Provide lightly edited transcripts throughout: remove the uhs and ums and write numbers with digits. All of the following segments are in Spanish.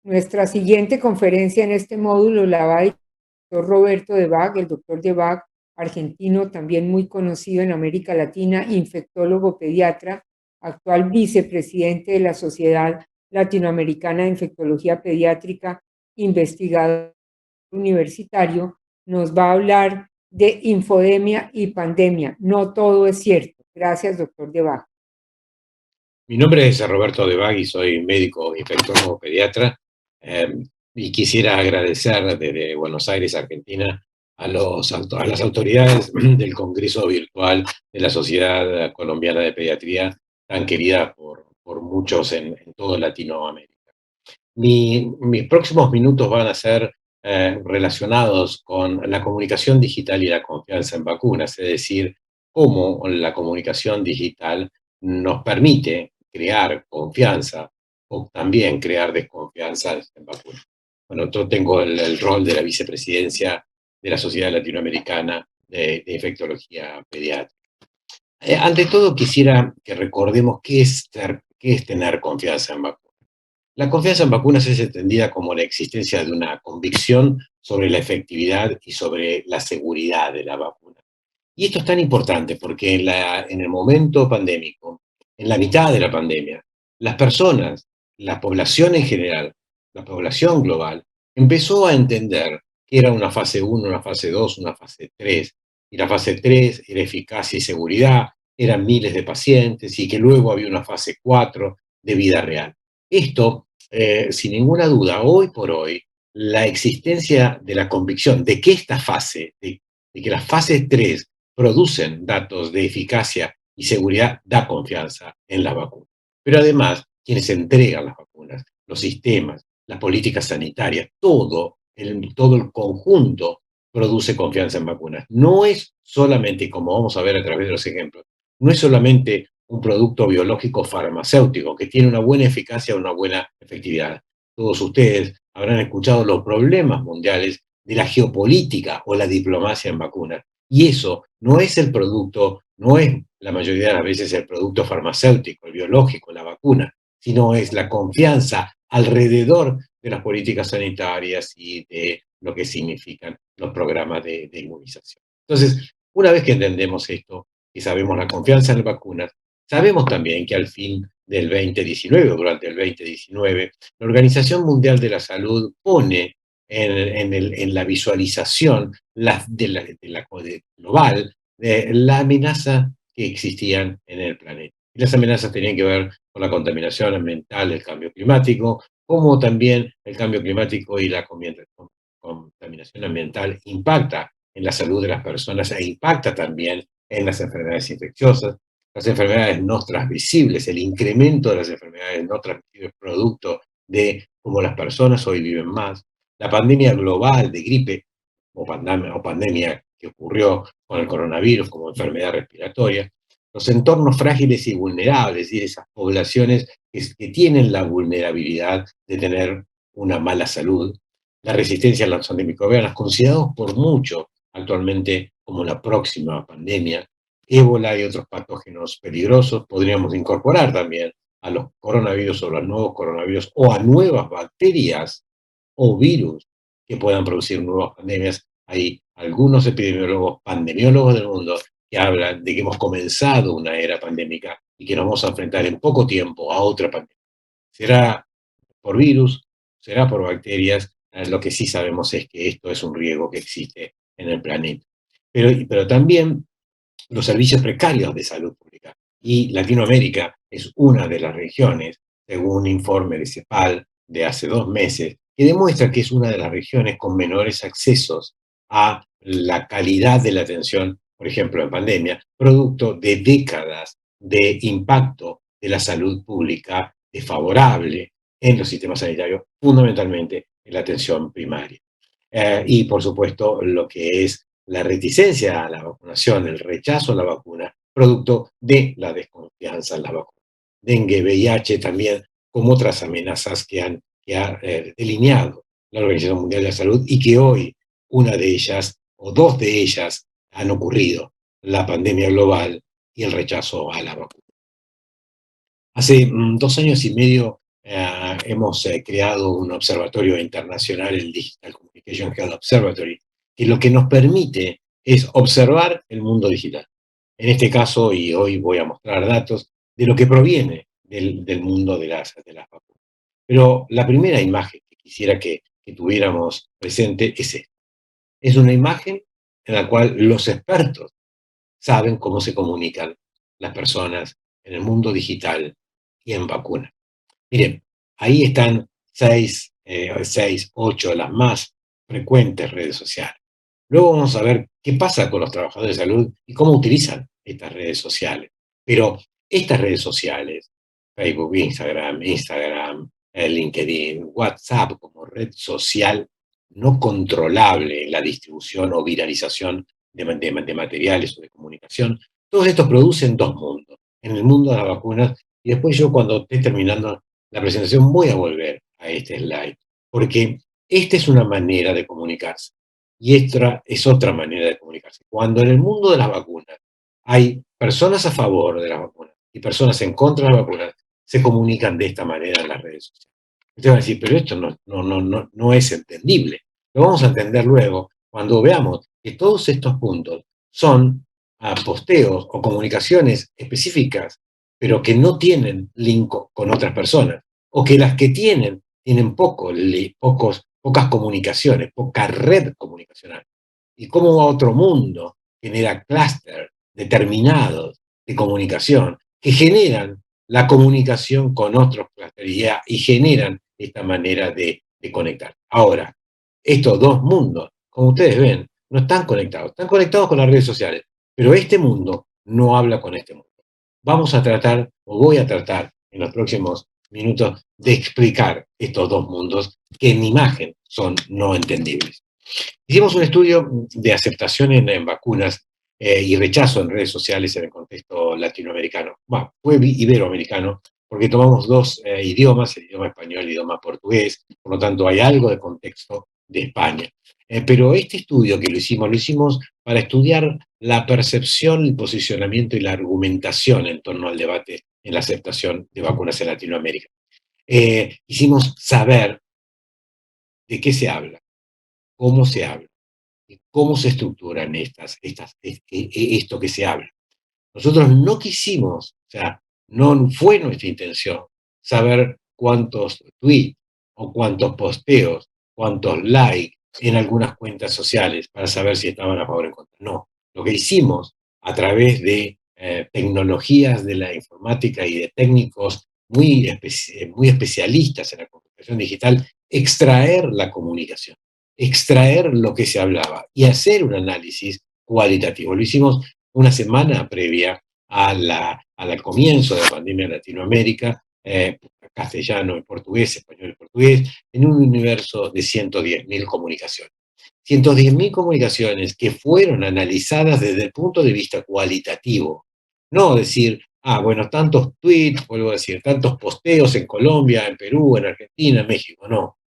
Nuestra siguiente conferencia en este módulo la va a dictar el doctor Roberto Debac, el doctor Debac, argentino, también muy conocido en América Latina, infectólogo pediatra, actual vicepresidente de la Sociedad Latinoamericana de Infectología Pediátrica, investigador universitario, nos va a hablar de infodemia y pandemia. No todo es cierto. Gracias, doctor Debac. Mi nombre es Roberto Debag y soy médico infectólogo pediatra, y quisiera agradecer desde Buenos Aires, Argentina, a las autoridades del Congreso Virtual de la Sociedad Colombiana de Pediatría, tan querida por muchos en toda Latinoamérica. Mis próximos minutos van a ser relacionados con la comunicación digital y la confianza en vacunas, es decir, cómo la comunicación digital nos permite crear confianza o también crear desconfianza en vacunas. Bueno, yo tengo el rol de la vicepresidencia de la Sociedad Latinoamericana de Infectología Pediátrica. Ante todo, quisiera que recordemos qué es tener confianza en vacunas. La confianza en vacunas es entendida como la existencia de una convicción sobre la efectividad y sobre la seguridad de la vacuna. Y esto es tan importante porque en el momento pandémico, en la mitad de la pandemia, las personas, la población en general, la población global, empezó a entender que era una fase 1, una fase 2, una fase 3. Y la fase 3 era eficacia y seguridad, eran miles de pacientes, y que luego había una fase 4 de vida real. Esto, sin ninguna duda, hoy por hoy, la existencia de la convicción de que esta fase, de que las fases 3 producen datos de eficacia y seguridad, da confianza en la vacuna. Pero además, quienes entregan las vacunas, los sistemas, las políticas sanitarias, todo el conjunto produce confianza en vacunas. No es solamente, como vamos a ver a través de los ejemplos, no es solamente un producto biológico farmacéutico que tiene una buena eficacia o una buena efectividad. Todos ustedes habrán escuchado los problemas mundiales de la geopolítica o la diplomacia en vacunas. Y eso no es el producto, no es la mayoría de las veces el producto farmacéutico, el biológico, la vacuna, sino es la confianza alrededor de las políticas sanitarias y de lo que significan los programas de inmunización. Entonces, una vez que entendemos esto y sabemos la confianza en las vacunas, sabemos también que al fin del 2019 o durante el 2019, la Organización Mundial de la Salud pone en la visualización global de la amenaza que existían en el planeta. Y las amenazas tenían que ver con la contaminación ambiental, el cambio climático, como también el cambio climático y la contaminación ambiental impacta en la salud de las personas e impacta también en las enfermedades infecciosas, las enfermedades no transmisibles, el incremento de las enfermedades no transmisibles producto de cómo las personas hoy viven más, la pandemia global de gripe o pandemia que ocurrió con el coronavirus como enfermedad respiratoria, los entornos frágiles y vulnerables, es decir, esas poblaciones que tienen la vulnerabilidad de tener una mala salud, la resistencia a los antimicrobianos, considerados por muchos actualmente como la próxima pandemia, ébola y otros patógenos peligrosos, podríamos incorporar también a los coronavirus o los nuevos coronavirus o a nuevas bacterias o virus que puedan producir nuevas pandemias. Hay algunos epidemiólogos, pandemiólogos del mundo que hablan de que hemos comenzado una era pandémica y que nos vamos a enfrentar en poco tiempo a otra pandemia. Será por virus, será por bacterias, lo que sí sabemos es que esto es un riesgo que existe en el planeta. Pero también los servicios precarios de salud pública. Y Latinoamérica es una de las regiones, según un informe de CEPAL de hace 2 meses, que demuestra que es una de las regiones con menores accesos a la calidad de la atención, por ejemplo, en pandemia, producto de décadas de impacto de la salud pública desfavorable en los sistemas sanitarios, fundamentalmente en la atención primaria. Y, por supuesto, lo que es la reticencia a la vacunación, el rechazo a la vacuna, producto de la desconfianza en la vacuna. Dengue, VIH también, como otras amenazas que ha delineado la Organización Mundial de la Salud y que hoy una de ellas o 2 de ellas han ocurrido, la pandemia global y el rechazo a la vacuna. Hace 2 años y medio hemos creado un observatorio internacional, el Digital Communication Health Observatory, que lo que nos permite es observar el mundo digital. En este caso, y hoy voy a mostrar datos de lo que proviene del mundo de las vacunas. Pero la primera imagen que quisiera que tuviéramos presente es esta. Es una imagen en la cual los expertos saben cómo se comunican las personas en el mundo digital y en vacunas. Miren, ahí están seis, ocho, las más frecuentes redes sociales. Luego vamos a ver qué pasa con los trabajadores de salud y cómo utilizan estas redes sociales. Pero estas redes sociales, Facebook, Instagram, LinkedIn, WhatsApp como red social no controlable en la distribución o viralización de materiales o de comunicación, todos estos producen dos mundos. En el mundo de las vacunas, y después yo cuando esté terminando la presentación voy a volver a este slide, porque esta es una manera de comunicarse y esta es otra manera de comunicarse. Cuando en el mundo de las vacunas hay personas a favor de las vacunas y personas en contra de las vacunas, se comunican de esta manera en las redes sociales. Ustedes van a decir, pero esto no es entendible. Lo vamos a entender luego cuando veamos que todos estos puntos son posteos o comunicaciones específicas, pero que no tienen link con otras personas, o que las que tienen pocas comunicaciones, poca red comunicacional. Y cómo otro mundo genera clústeres determinados de comunicación que generan la comunicación con otros clústeres y generan esta manera de conectar. Ahora, estos dos mundos, como ustedes ven, no están conectados con las redes sociales, pero este mundo no habla con este mundo. Vamos a tratar, o voy a tratar en los próximos minutos, de explicar estos dos mundos que en imagen son no entendibles. Hicimos un estudio de aceptación en vacunas y rechazo en redes sociales en el contexto latinoamericano. Bueno, fue iberoamericano, porque tomamos dos idiomas, el idioma español y el idioma portugués, por lo tanto hay algo de contexto de España. Pero este estudio que lo hicimos para estudiar la percepción, el posicionamiento y la argumentación en torno al debate en la aceptación de vacunas en Latinoamérica. Hicimos saber de qué se habla, cómo se habla y cómo se estructuran esto que se habla. Nosotros no quisimos, o sea, no fue nuestra intención saber cuántos tweets o cuántos posteos, cuántos likes en algunas cuentas sociales para saber si estaban a favor o en contra. No, lo que hicimos a través de tecnologías de la informática y de técnicos muy especialistas en la comunicación digital, extraer la comunicación, extraer lo que se hablaba y hacer un análisis cualitativo. Lo hicimos una semana previa al comienzo de la pandemia en Latinoamérica, castellano y portugués, español y portugués, en un universo de 110.000 comunicaciones. 110.000 comunicaciones que fueron analizadas desde el punto de vista cualitativo. No decir, bueno, tantos tweets, vuelvo a decir, tantos posteos en Colombia, en Perú, en Argentina, en México, no.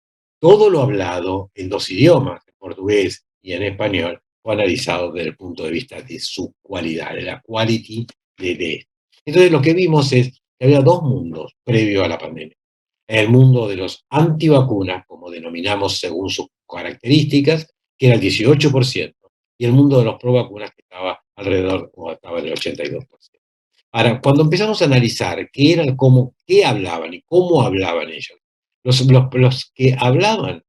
Todo lo hablado en dos idiomas, en portugués y en español, fue analizado desde el punto de vista de su cualidad, de la quality de esto. Entonces lo que vimos es que había dos mundos previo a la pandemia. El mundo de los antivacunas, como denominamos según sus características, que era el 18%, y el mundo de los provacunas, que estaba alrededor, o estaba en el 82%. Ahora, cuando empezamos a analizar qué hablaban y cómo hablaban ellos, los que hablaban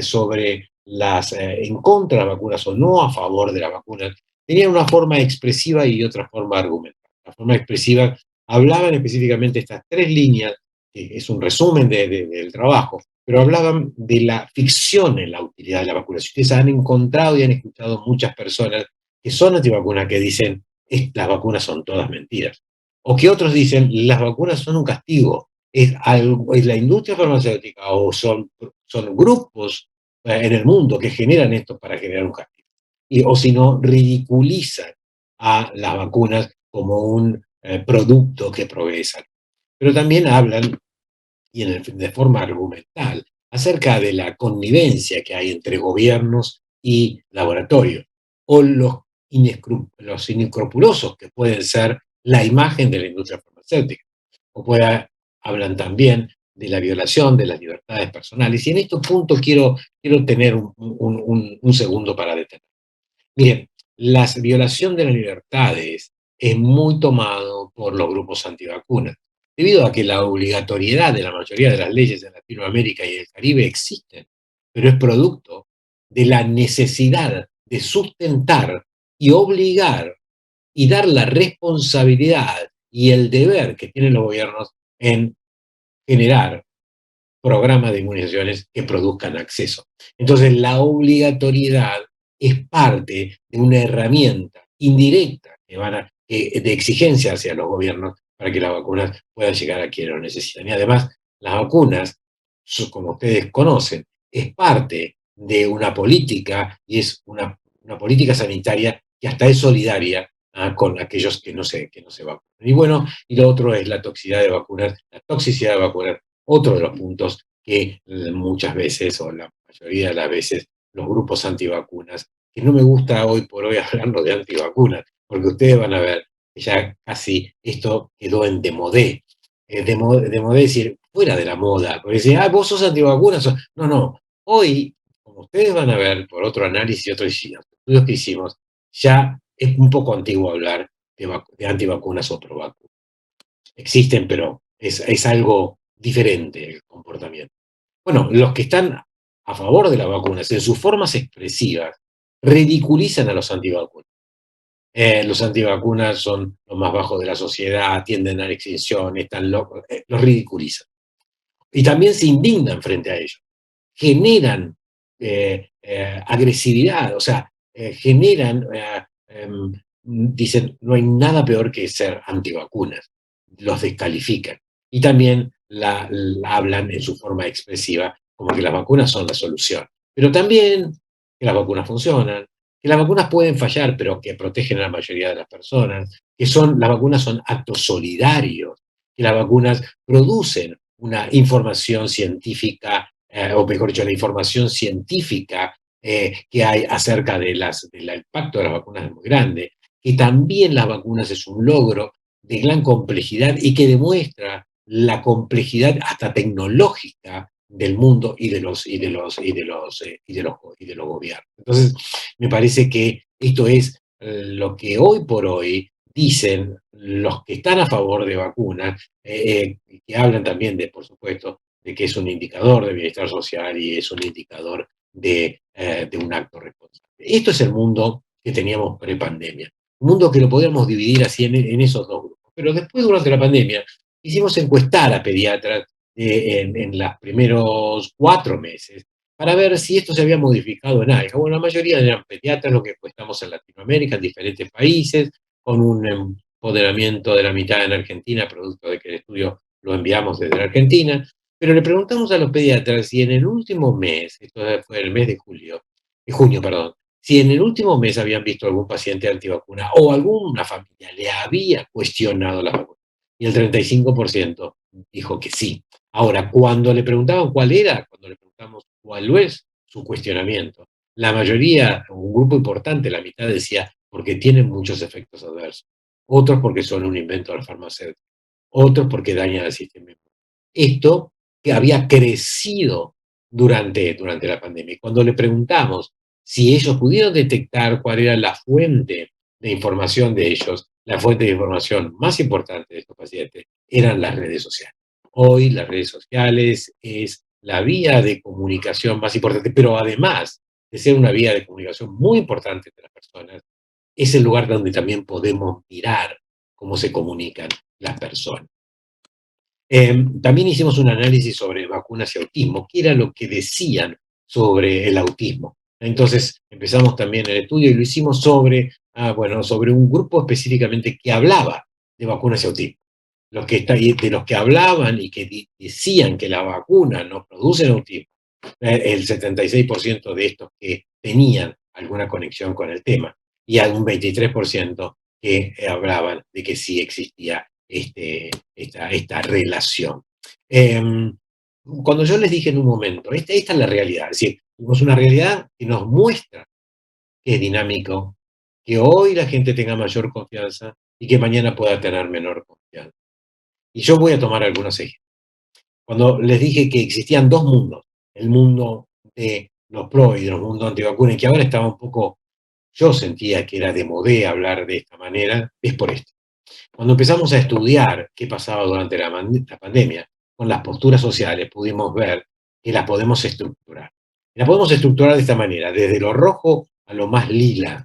sobre en contra de las vacunas o no a favor de las vacunas, tenían una forma expresiva y otra forma argumental. La forma expresiva hablaban específicamente estas tres líneas, que es un resumen del trabajo, pero hablaban de la ficción en la utilidad de la vacuna. Si ustedes han encontrado y han escuchado muchas personas que son antivacunas que dicen las vacunas son todas mentiras. O que otros dicen las vacunas son un castigo. Es la industria farmacéutica o son grupos en el mundo que generan esto para generar un castigo. O si no, ridiculizan a las vacunas como un producto que provee salud. Pero también hablan, y de forma argumental, acerca de la connivencia que hay entre gobiernos y laboratorios, o los inescrupulosos que pueden ser la imagen de la industria farmacéutica. Hablan también de la violación de las libertades personales. Y en este punto quiero tener un segundo para detener. Miren, la violación de las libertades es muy tomado por los grupos antivacunas, debido a que la obligatoriedad de la mayoría de las leyes en Latinoamérica y el Caribe existen, pero es producto de la necesidad de sustentar y obligar y dar la responsabilidad y el deber que tienen los gobiernos en generar programas de inmunizaciones que produzcan acceso. Entonces, la obligatoriedad es parte de una herramienta indirecta de exigencia hacia los gobiernos para que las vacunas puedan llegar a quienes lo necesitan. Y además, las vacunas, como ustedes conocen, es parte de una política y es una política sanitaria que hasta es solidaria con aquellos que no se vacunan. Y bueno, y lo otro es la toxicidad de vacunar, otro de los puntos que muchas veces, o la mayoría de las veces, los grupos antivacunas, que no me gusta hoy por hoy hablarlo de antivacunas, porque ustedes van a ver que ya casi esto quedó en demodé. Demodé decir, fuera de la moda, porque dicen, vos sos antivacunas. No, no. Hoy, como ustedes van a ver por otro análisis y otros estudios que hicimos, ya es un poco antiguo hablar de antivacunas o provacunas. Existen, pero es algo diferente el comportamiento. Bueno, los que están a favor de las vacunas, en sus formas expresivas, ridiculizan a los antivacunas. Los antivacunas son los más bajos de la sociedad, tienden a la extinción, están locos, los ridiculizan. Y también se indignan frente a ellos. Generan agresividad, o sea, dicen, no hay nada peor que ser antivacunas, los descalifican. Y también la hablan en su forma expresiva como que las vacunas son la solución. Pero también que las vacunas funcionan, que las vacunas pueden fallar, pero que protegen a la mayoría de las personas, las vacunas son actos solidarios, que las vacunas producen una información científica, o mejor dicho, la información científica que hay acerca del impacto de las vacunas es muy grande, que también las vacunas es un logro de gran complejidad y que demuestra la complejidad hasta tecnológica del mundo y de los gobiernos. Entonces, me parece que esto es lo que hoy por hoy dicen los que están a favor de vacunas, que hablan también por supuesto, de que es un indicador de bienestar social y es un indicador de un acto responsable. Esto es el mundo que teníamos pre-pandemia. Un mundo que lo podíamos dividir así en esos dos grupos. Pero después, durante la pandemia, hicimos encuestar a pediatras en los primeros 4 meses para ver si esto se había modificado en algo. Bueno, la mayoría eran pediatras, lo que encuestamos en Latinoamérica, en diferentes países, con un empoderamiento de la mitad en Argentina, producto de que el estudio lo enviamos desde la Argentina. Pero le preguntamos a los pediatras si en el último mes, esto fue el mes de junio, perdón, si en el último mes habían visto algún paciente antivacuna o alguna familia le había cuestionado la vacuna. Y el 35% dijo que sí. Ahora, cuando le preguntaban cuando le preguntamos cuál es su cuestionamiento, la mayoría, un grupo importante, la mitad decía porque tienen muchos efectos adversos, otros porque son un invento del farmacéutico, otros porque dañan el sistema inmune. Esto que había crecido durante la pandemia. Y cuando le preguntamos si ellos pudieron detectar cuál era la fuente de información de ellos, la fuente de información más importante de estos pacientes eran las redes sociales. Hoy las redes sociales es la vía de comunicación más importante, pero además de ser una vía de comunicación muy importante entre las personas, es el lugar donde también podemos mirar cómo se comunican las personas. También hicimos un análisis sobre vacunas y autismo, que era lo que decían sobre el autismo. Entonces empezamos también el estudio y lo hicimos sobre un grupo específicamente que hablaba de vacunas y autismo. De los que hablaban y que decían que la vacuna no produce autismo, el 76% de estos que tenían alguna conexión con el tema y un 23% que hablaban de que sí existía esta relación. Cuando yo les dije en un momento, esta es la realidad, es decir, tenemos una realidad que nos muestra que es dinámico, que hoy la gente tenga mayor confianza y que mañana pueda tener menor confianza. Y yo voy a tomar algunos ejemplos. cuando les dije que existían dos mundos, el mundo de los pro y los mundos antivacunas, y que ahora estaba un poco, yo sentía que era de modé hablar de esta manera, es por esto. Cuando empezamos a estudiar qué pasaba durante la pandemia con las posturas sociales, pudimos ver que las podemos estructurar. Las podemos estructurar de esta manera, desde lo rojo a lo más lila,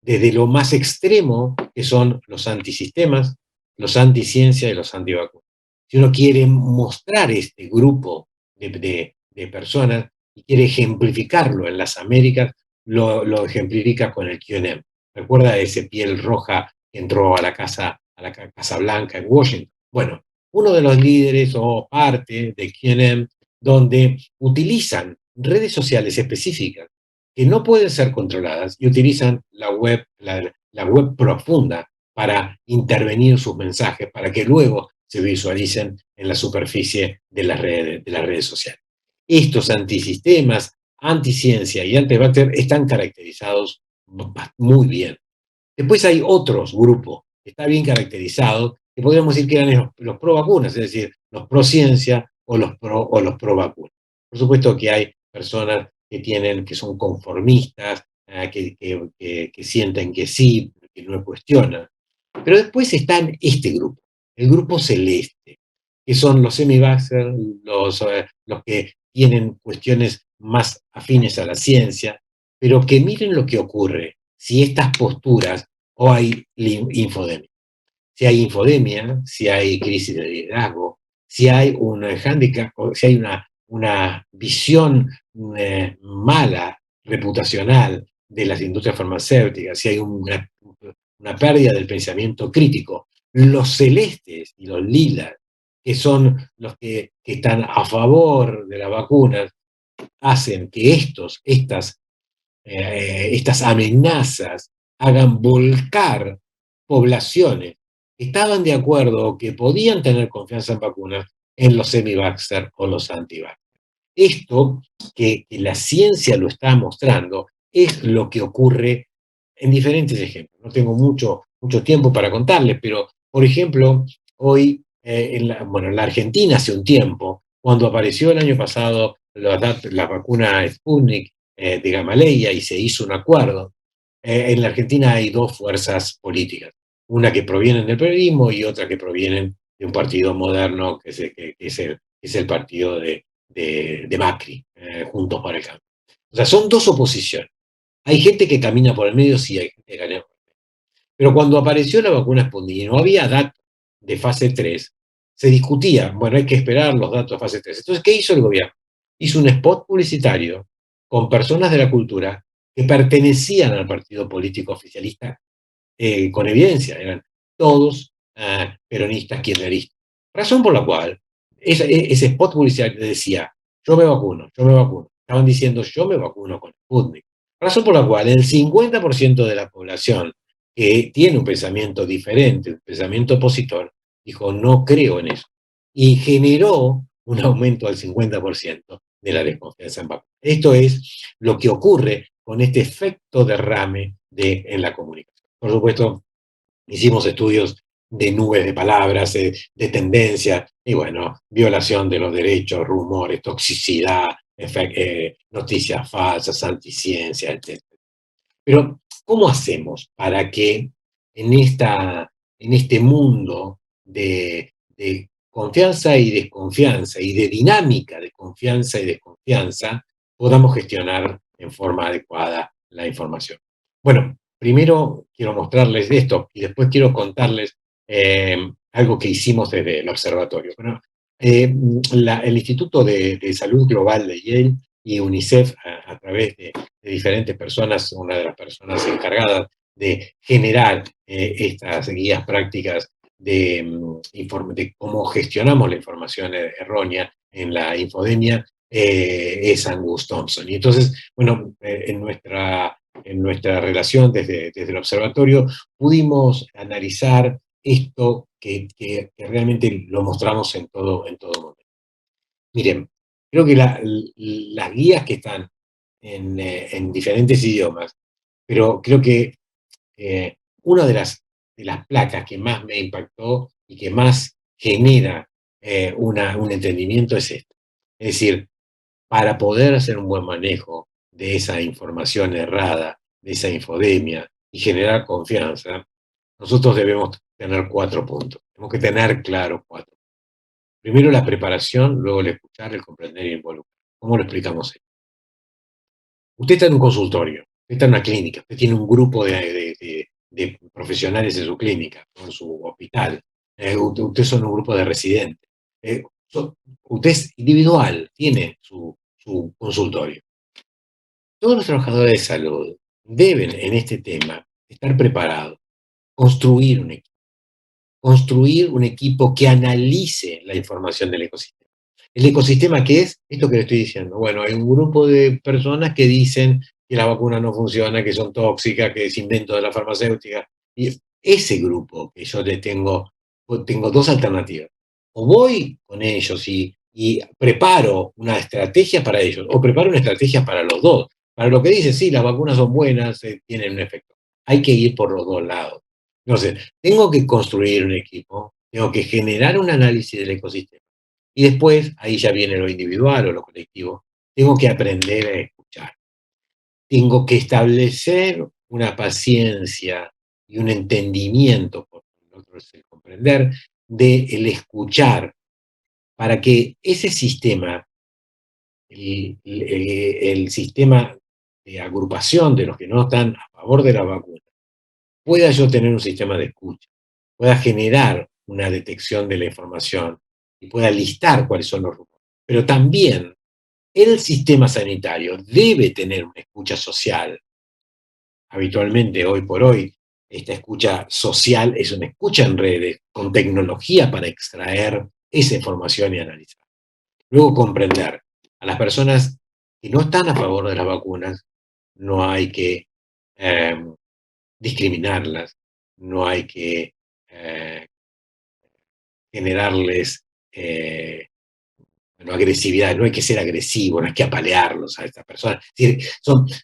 desde lo más extremo, que son los antisistemas, los anticiencia y los antivacunas. Si uno quiere mostrar este grupo de personas y quiere ejemplificarlo en las Américas, lo ejemplifica con el QAnon. ¿Recuerda ese piel roja que entró a la Casa Blanca en Washington? Bueno, uno de los líderes o parte de QAnon, donde utilizan redes sociales específicas que no pueden ser controladas y utilizan la web profunda para intervenir sus mensajes, para que luego se visualicen en la superficie de las redes sociales. Estos antisistemas, anticiencia y anti-vaxxer están caracterizados muy bien. Después hay otros grupos que están bien caracterizados, que podríamos decir que eran los pro vacunas, es decir, los pro ciencia o los pro vacunas. Por supuesto que hay personas que son conformistas, que sienten que sí, que no cuestionan. Pero después están este grupo, el grupo celeste, que son los semi-vaxxers, los que tienen cuestiones más afines a la ciencia, pero que miren lo que ocurre si estas posturas o hay infodemia. Si hay infodemia, si hay crisis de liderazgo, si hay un handicap, o si hay una visión mala, reputacional de las industrias farmacéuticas, si hay una pérdida del pensamiento crítico, los celestes y los lilas, que son los que están a favor de las vacunas, hacen que estas amenazas hagan volcar poblaciones que estaban de acuerdo o que podían tener confianza en vacunas en los semi-vaxxer o los anti-vaxxer. Esto que la ciencia lo está mostrando es lo que ocurre en diferentes ejemplos. No tengo mucho tiempo para contarles, pero, por ejemplo, hoy, en la Argentina hace un tiempo, cuando apareció el año pasado la vacuna Sputnik de Gamaleya y se hizo un acuerdo, en la Argentina hay dos fuerzas políticas, una que provienen del periodismo y otra que provienen de un partido moderno que es el partido de Macri, Juntos por el Cambio. O sea, son dos oposiciones. Hay gente que camina por el medio, sí, hay gente que camina por el medio. Pero cuando apareció la vacuna Sputnik y no había datos de fase 3, se discutía, bueno, hay que esperar los datos de fase 3. Entonces, ¿qué hizo el gobierno? Hizo un spot publicitario con personas de la cultura que pertenecían al partido político oficialista con evidencia, eran todos peronistas kirchneristas. Razón por la cual ese spot publicitario decía, yo me vacuno, yo me vacuno. Estaban diciendo, yo me vacuno con Sputnik. Razón por la cual el 50% de la población que tiene un pensamiento diferente, un pensamiento opositor, dijo, no creo en eso. Y generó un aumento al 50% de la desconfianza en vacunas. Esto es lo que ocurre con este efecto derrame en la comunicación. Por supuesto, hicimos estudios de nubes de palabras, de tendencias, y bueno, violación de los derechos, rumores, toxicidad, noticias falsas, anticiencia, etc. Pero, ¿cómo hacemos para que en este mundo de confianza y desconfianza, y de dinámica de confianza y desconfianza, podamos gestionar en forma adecuada la información? Bueno, primero quiero mostrarles esto y después quiero contarles algo que hicimos desde el observatorio. Bueno, el Instituto de Salud Global de Yale y UNICEF, a través de diferentes personas, una de las personas encargadas de generar estas guías prácticas de cómo gestionamos la información errónea en la infodemia, es Angus Thompson. Y entonces, bueno, en nuestra relación desde el observatorio pudimos analizar esto que realmente lo mostramos en todo momento. Miren, creo que las guías que están en diferentes idiomas, pero creo que una de las placas que más me impactó y que más genera un entendimiento es esto. Es decir, para poder hacer un buen manejo de esa información errada, de esa infodemia y generar confianza, nosotros debemos tener 4 puntos. Tenemos que tener claro 4. Primero la preparación, luego el escuchar, el comprender y el involucrar. ¿Cómo lo explicamos esto? Usted está en un consultorio, usted está en una clínica, usted tiene un grupo de profesionales en su clínica, en su hospital, usted son un grupo de residentes. Usted es individual, tiene su consultorio. Todos los trabajadores de salud deben en este tema estar preparados, construir un equipo, construir un equipo que analice la información del ecosistema. ¿El ecosistema qué es? Esto que le estoy diciendo. Bueno, hay un grupo de personas que dicen que la vacuna no funciona, que son tóxicas, que es invento de la farmacéutica. Y ese grupo que yo le tengo 2 alternativas. O voy con ellos y preparo una estrategia para ellos, o preparo una estrategia para los dos. Para lo que dice, sí, las vacunas son buenas, tienen un efecto. Hay que ir por los dos lados. Entonces, tengo que construir un equipo, tengo que generar un análisis del ecosistema. Y después, ahí ya viene lo individual o lo colectivo, tengo que aprender a escuchar. Tengo que establecer una paciencia y un entendimiento, por nosotros el comprender, del escuchar, para que ese sistema, el sistema de agrupación de los que no están a favor de la vacuna, pueda yo tener un sistema de escucha, pueda generar una detección de la información y pueda listar cuáles son los rumores. Pero también el sistema sanitario debe tener una escucha social. Habitualmente, hoy por hoy, esta escucha social es una escucha en redes con tecnología para extraer esa información y analizar. Luego comprender a las personas que no están a favor de las vacunas, no hay que discriminarlas, no hay que eh, generarles agresividad, no hay que ser agresivo, no hay que apalearlos a estas personas. Es decir,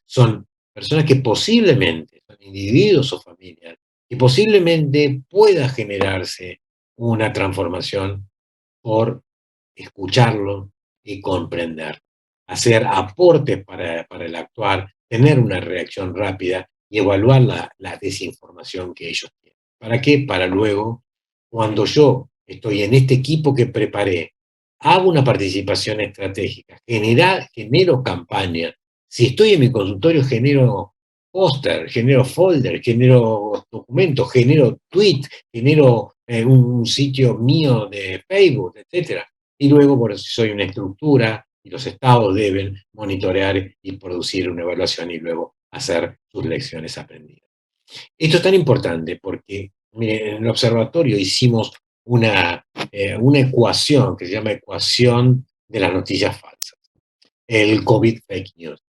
son personas que posiblemente, son individuos o familias, que posiblemente pueda generarse una transformación por escucharlo y comprender, hacer aportes para el actuar, tener una reacción rápida y evaluar la desinformación que ellos tienen. ¿Para qué? Para luego, cuando yo estoy en este equipo que preparé, hago una participación estratégica, genero campaña. Si estoy en mi consultorio, genero póster, genero folder, genero documentos, genero tweet, genero un sitio mío de Facebook, etcétera. Y luego, por eso soy una estructura y los estados deben monitorear y producir una evaluación y luego hacer sus lecciones aprendidas. Esto es tan importante porque, miren, en el observatorio hicimos una ecuación que se llama ecuación de las noticias falsas, el COVID fake news.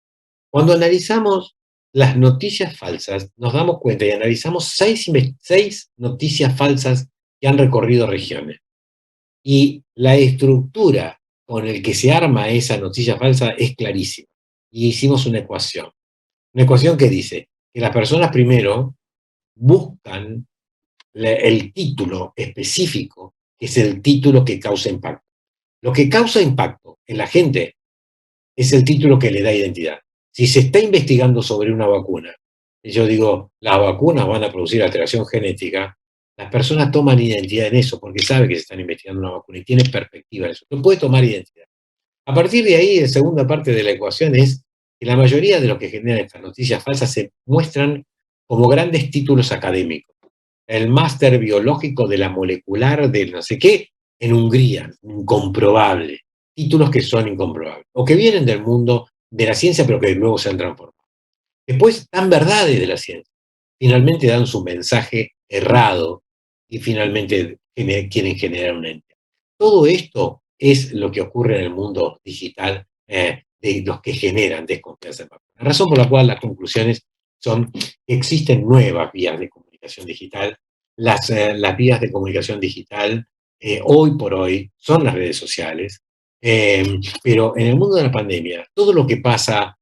Cuando analizamos las noticias falsas, nos damos cuenta y analizamos 6 noticias falsas que han recorrido regiones. Y la estructura con el que se arma esa noticia falsa es clarísima. Y hicimos una ecuación. Una ecuación que dice que las personas primero buscan el título específico, que es el título que causa impacto. Lo que causa impacto en la gente es el título que le da identidad. Si se está investigando sobre una vacuna, y yo digo, las vacunas van a producir alteración genética, las personas toman identidad en eso, porque saben que se están investigando una vacuna y tienen perspectiva en eso. No puede tomar identidad. A partir de ahí, la segunda parte de la ecuación es que la mayoría de los que generan estas noticias falsas se muestran como grandes títulos académicos. El máster biológico de la molecular de no sé qué en Hungría, incomprobable. Títulos que son incomprobables. O que vienen del mundo de la ciencia, pero que luego se han transformado. Después dan verdades de la ciencia. Finalmente dan su mensaje errado y finalmente quieren generar una entidad. Todo esto es lo que ocurre en el mundo digital de los que generan desconfianza. La razón por la cual las conclusiones son que existen nuevas vías de comunicación digital. Las vías de comunicación digital hoy por hoy son las redes sociales, pero en el mundo de la pandemia, todo lo que pasa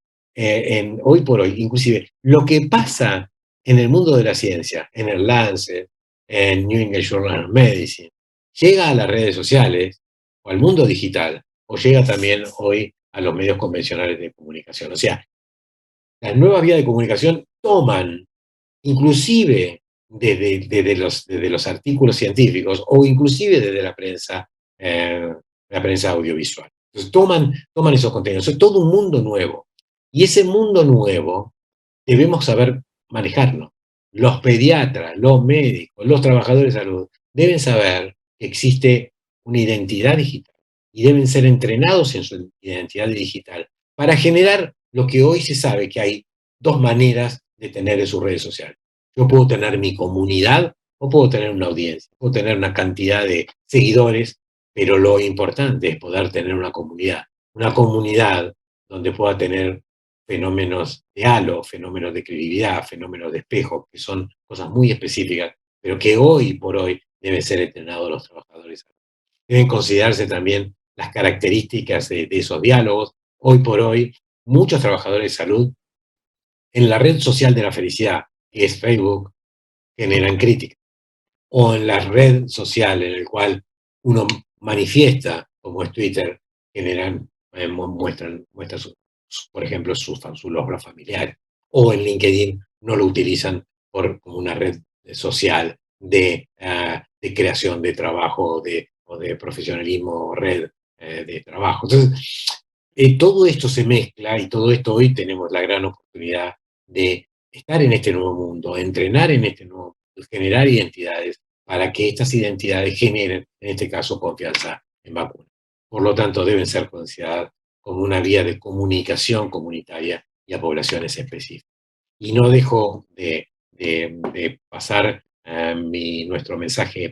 hoy por hoy, inclusive lo que pasa en el mundo de la ciencia, en el Lancet, en New England Journal of Medicine, llega a las redes sociales o al mundo digital, o llega también hoy a los medios convencionales de comunicación. O sea, las nuevas vías de comunicación toman, inclusive desde los artículos científicos o inclusive desde la prensa audiovisual. Entonces toman esos contenidos. Es todo un mundo nuevo. Y ese mundo nuevo debemos saber manejarlo. Los pediatras, los médicos, los trabajadores de salud deben saber que existe una identidad digital y deben ser entrenados en su identidad digital para generar lo que hoy se sabe que hay dos maneras de tener en sus redes sociales. Yo puedo tener mi comunidad o puedo tener una audiencia, puedo tener una cantidad de seguidores, pero lo importante es poder tener una comunidad donde pueda tener fenómenos de halo, fenómenos de credibilidad, fenómenos de espejo, que son cosas muy específicas, pero que hoy por hoy deben ser entrenados los trabajadores. Deben considerarse también las características de esos diálogos. Hoy por hoy, muchos trabajadores de salud en la red social de la felicidad, que es Facebook, generan críticas. O en la red social en la cual uno manifiesta, como es Twitter, generan, muestran por ejemplo, sus logros familiares. O en LinkedIn no lo utilizan como una red social de creación de trabajo o de profesionalismo o red de trabajo. Entonces, todo esto se mezcla y todo esto hoy tenemos la gran oportunidad de estar en este nuevo mundo, entrenar en este nuevo mundo, generar identidades para que estas identidades generen, en este caso, confianza en vacunas. Por lo tanto, deben ser consideradas como una vía de comunicación comunitaria y a poblaciones específicas. Y no dejo de pasar nuestro mensaje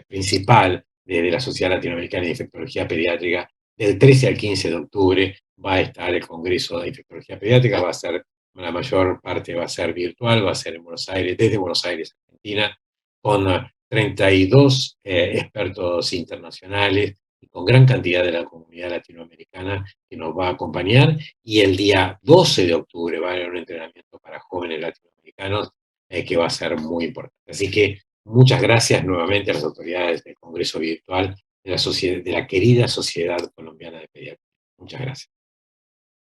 principal de la Sociedad Latinoamericana de Infectología Pediátrica. Del 13 al 15 de octubre va a estar el Congreso de Infectología Pediátrica, la mayor parte va a ser virtual, va a ser en Buenos Aires, desde Buenos Aires, Argentina, con 32 expertos internacionales y con gran cantidad de la comunidad latinoamericana que nos va a acompañar. Y el día 12 de octubre va a haber un entrenamiento para jóvenes latinoamericanos que va a ser muy importante. Así que muchas gracias nuevamente a las autoridades del Congreso Virtual de la querida Sociedad Colombiana de Pediatría. Muchas gracias.